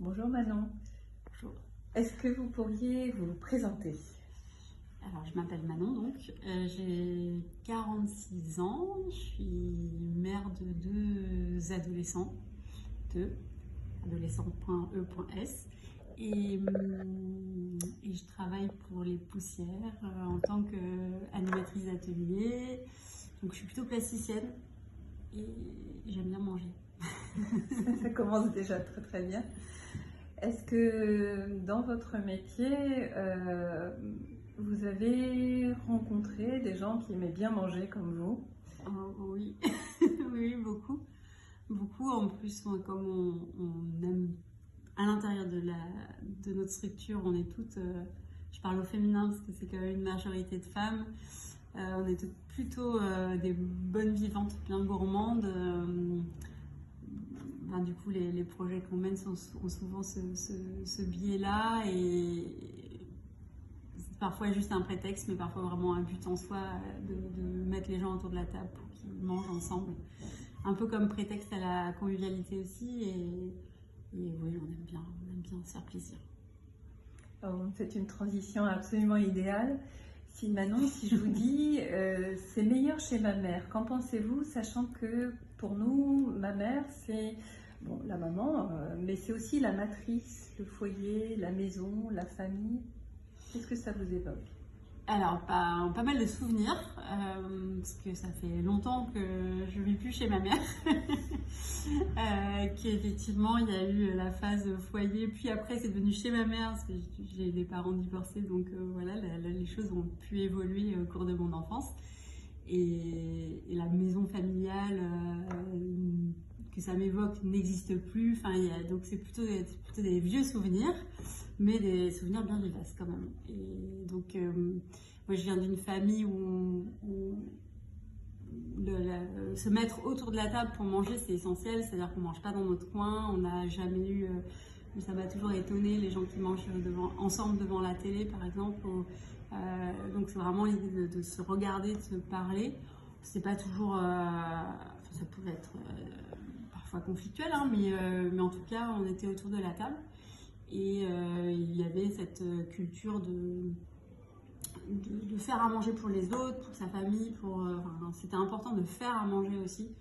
Bonjour Manon. Bonjour. Est-ce que vous pourriez vous présenter? Alors, je m'appelle Manon, donc j'ai 46 ans, je suis mère de deux adolescents, adolescents.e.s, et je travaille pour les poussières en tant qu'animatrice d'atelier. Donc, je suis plutôt plasticienne et j'aime bien manger. Ça commence déjà très très bien. Est-ce que dans votre métier, vous avez rencontré des gens qui aimaient bien manger comme vous? Oh, oui, oui, beaucoup. Beaucoup, en plus, comme on aime à l'intérieur de notre structure, on est toutes, je parle au féminin parce que c'est quand même une majorité de femmes, on est toutes plutôt des bonnes vivantes, bien gourmandes. Du coup, les projets qu'on mène ont souvent ce biais-là, et c'est parfois juste un prétexte, mais parfois vraiment un but en soi de mettre les gens autour de la table pour qu'ils mangent ensemble. Un peu comme prétexte à la convivialité aussi, et oui, on aime bien se faire plaisir. C'est une transition absolument idéale. Manon, si je vous dis c'est meilleur chez ma mère, qu'en pensez-vous, sachant que pour nous, ma mère, c'est la maman, mais c'est aussi la matrice, le foyer, la maison, la famille. Qu'est-ce que ça vous évoque? Alors, pas mal de souvenirs, parce que ça fait longtemps que je ne vis plus chez ma mère. Qu'effectivement, il y a eu la phase foyer, puis après, c'est devenu chez ma mère, parce que j'ai des parents divorcés, donc voilà, les choses ont pu évoluer au cours de mon enfance. Et la maison familiale que ça m'évoque n'existe plus. Donc c'est plutôt des vieux souvenirs, mais des souvenirs bien vivaces quand même. Et donc moi je viens d'une famille où se mettre autour de la table pour manger, c'est essentiel. C'est-à-dire qu'on ne mange pas dans notre coin. On n'a jamais eu, ça m'a toujours étonné, les gens qui mangent ensemble devant la télé par exemple. Donc c'est vraiment l'idée de se regarder, de se parler. C'est pas toujours, ça pouvait être parfois conflictuel, hein, mais en tout cas on était autour de la table, et il y avait cette culture de faire à manger pour les autres, pour sa famille, c'était important de faire à manger aussi.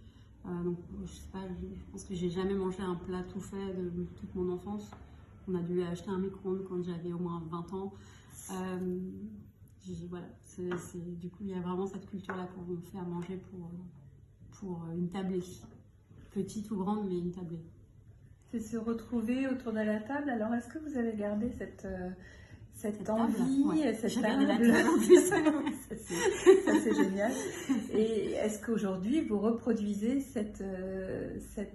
Donc je sais pas, je pense que j'ai jamais mangé un plat tout fait de toute mon enfance. On a dû acheter un micro-ondes quand j'avais au moins 20 ans. Voilà, du coup il y a vraiment cette culture-là qu'on fait à manger pour une tablée, petite ou grande, mais une tablée. C'est se retrouver autour de la table. Alors est-ce que vous avez gardé cette envie, ouais. cette table en plus? Ça c'est génial. Et est-ce qu'aujourd'hui vous reproduisez cette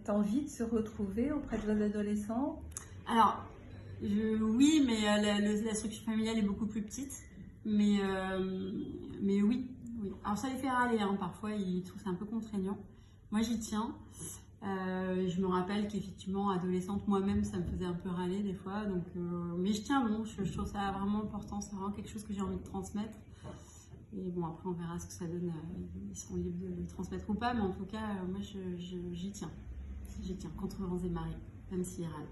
envie de se retrouver auprès de vos adolescents? Alors oui, mais la structure familiale est beaucoup plus petite. Mais oui. Alors ça les fait râler, hein, parfois, ils trouvent ça un peu contraignant. Moi j'y tiens. Je me rappelle qu'effectivement, adolescente, moi-même, ça me faisait un peu râler des fois. Donc, mais je tiens bon, je trouve ça vraiment important, c'est vraiment quelque chose que j'ai envie de transmettre. Et bon, après on verra ce que ça donne, ils seront libres de le transmettre ou pas, mais en tout cas, moi j'y tiens. J'y tiens, contre vents et marées, même s'ils râlent.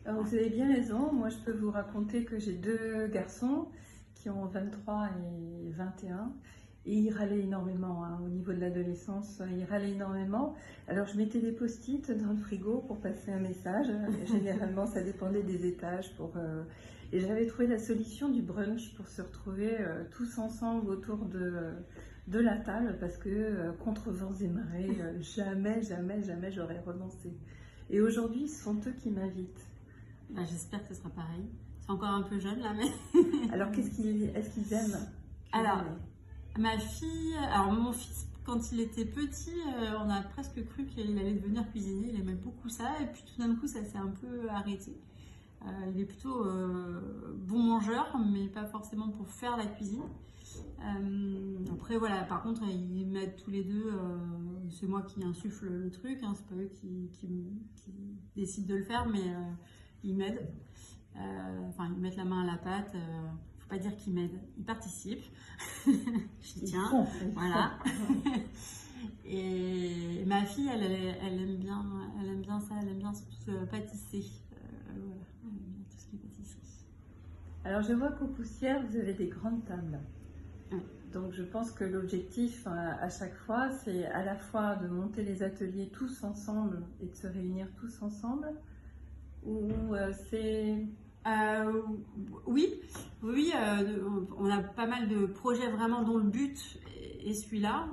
Alors, vous avez bien raison. Moi, je peux vous raconter que j'ai deux garçons qui ont 23 et 21. Et ils râlaient énormément, hein, au niveau de l'adolescence, ils râlaient énormément. Alors, je mettais des post-it dans le frigo pour passer un message. Généralement, ça dépendait des étages. Et j'avais trouvé la solution du brunch pour se retrouver tous ensemble autour de la table, parce que contre vents et marées, jamais j'aurais renoncé. Et aujourd'hui, ce sont eux qui m'invitent. J'espère que ce sera pareil. C'est encore un peu jeune là, mais... Alors, est-ce qu'ils aiment? Alors, ma fille, mon fils, quand il était petit, on a presque cru qu'il allait devenir cuisinier. Il aimait beaucoup ça, et puis tout d'un coup, ça s'est un peu arrêté. Il est plutôt bon mangeur, mais pas forcément pour faire la cuisine. Après, voilà, par contre, ils m'aident tous les deux. C'est moi qui insuffle le truc, hein, c'est pas eux qui décident de le faire, mais ils m'aident. Ils mettent la main à la pâte. Faut pas dire qu'ils m'aident, ils participent. J'y tiens, voilà. Et ma fille, elle aime bien ça, elle aime bien surtout pâtisser. voilà, tout ce qui est pâtisserie. Alors je vois qu'aux Poussières, vous avez des grandes tables. Ouais. Donc je pense que l'objectif à chaque fois, c'est à la fois de monter les ateliers tous ensemble et de se réunir tous ensemble, ou c'est... Oui, on a pas mal de projets vraiment dont le but est celui-là.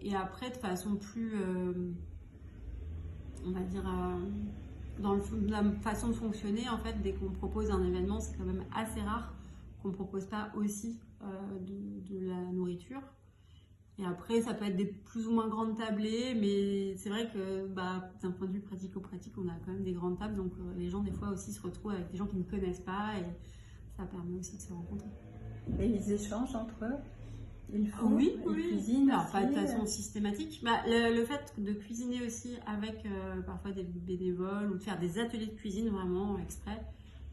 Et après, de façon plus, on va dire, dans la façon de fonctionner, en fait, dès qu'on propose un événement, c'est quand même assez rare qu'on ne propose pas aussi de la nourriture. Et après, ça peut être des plus ou moins grandes tablées, mais c'est vrai que d'un point de vue pratico-pratique, on a quand même des grandes tables, donc les gens des fois aussi se retrouvent avec des gens qui ne connaissent pas et ça permet aussi de se rencontrer. Et ils échangent entre eux? Ils font, Oui, ils cuisinent alors aussi, pas de façon systématique. Le fait de cuisiner aussi avec parfois des bénévoles ou de faire des ateliers de cuisine vraiment exprès,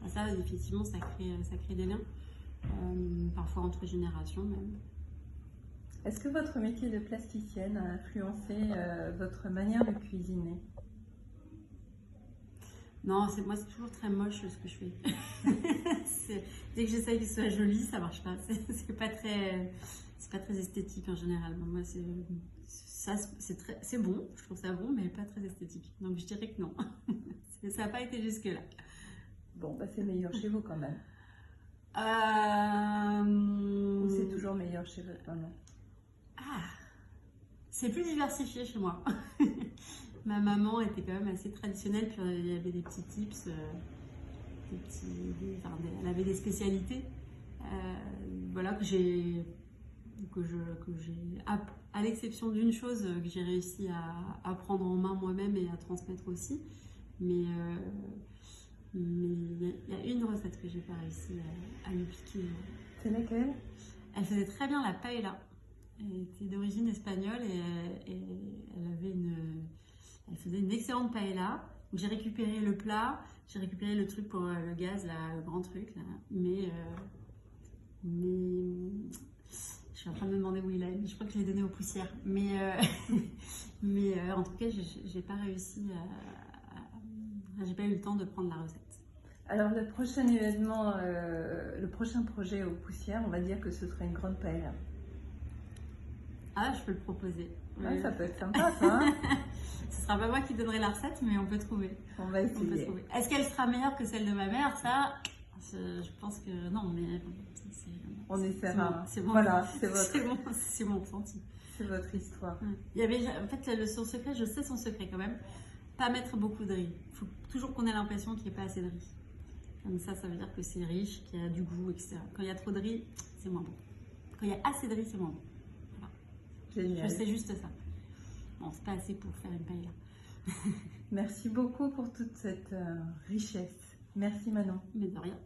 ça effectivement ça crée des liens, parfois entre générations même. Est-ce que votre métier de plasticienne a influencé votre manière de cuisiner? Non, moi c'est toujours très moche ce que je fais. Dès que j'essaye que ce soit joli, ça marche pas. C'est pas très esthétique en général. Bon, moi c'est bon, je trouve ça bon, mais pas très esthétique. Donc je dirais que non. Ça n'a pas été jusque là. Bon, c'est meilleur chez vous quand même. Ou c'est toujours meilleur chez votre maman? C'est plus diversifié chez moi. Ma maman était quand même assez traditionnelle, puis il y avait des petits tips, elle avait des spécialités, voilà que j'ai, à l'exception d'une chose que j'ai réussi à prendre en main moi-même et à transmettre aussi, mais il y a une recette que j'ai pas réussi à lui piquer. C'est laquelle? Elle faisait très bien la paella. Elle était d'origine espagnole et elle faisait une excellente paella. Donc j'ai récupéré le plat, j'ai récupéré le truc pour le gaz, là, le grand truc, là. Mais je suis en train de me demander où il est. Je crois que je l'ai donné aux Poussières. Mais en tout cas, j'ai pas réussi j'ai pas eu le temps de prendre la recette. Alors le prochain événement, le prochain projet aux Poussières, on va dire que ce sera une grande paella. Ah, je peux le proposer. Ouais, ça peut être sympa, ça. Hein. Ce sera pas moi qui donnerai la recette, mais on peut trouver. On va essayer. Est-ce qu'elle sera meilleure que celle de ma mère? Ça, je pense que non, mais on essaiera. C'est bon. Voilà, c'est mon ressenti. C'est votre histoire. Il y avait, en fait, son secret, je sais son secret quand même. Pas mettre beaucoup de riz. Il faut toujours qu'on ait l'impression qu'il n'y ait pas assez de riz. Comme ça veut dire que c'est riche, qu'il y a du goût, etc. Quand il y a trop de riz, c'est moins bon. Quand il y a assez de riz, c'est moins bon. Génial. Je sais juste ça. Bon, c'est pas assez pour faire une paella. Merci beaucoup pour toute cette richesse. Merci Manon. Mais de rien.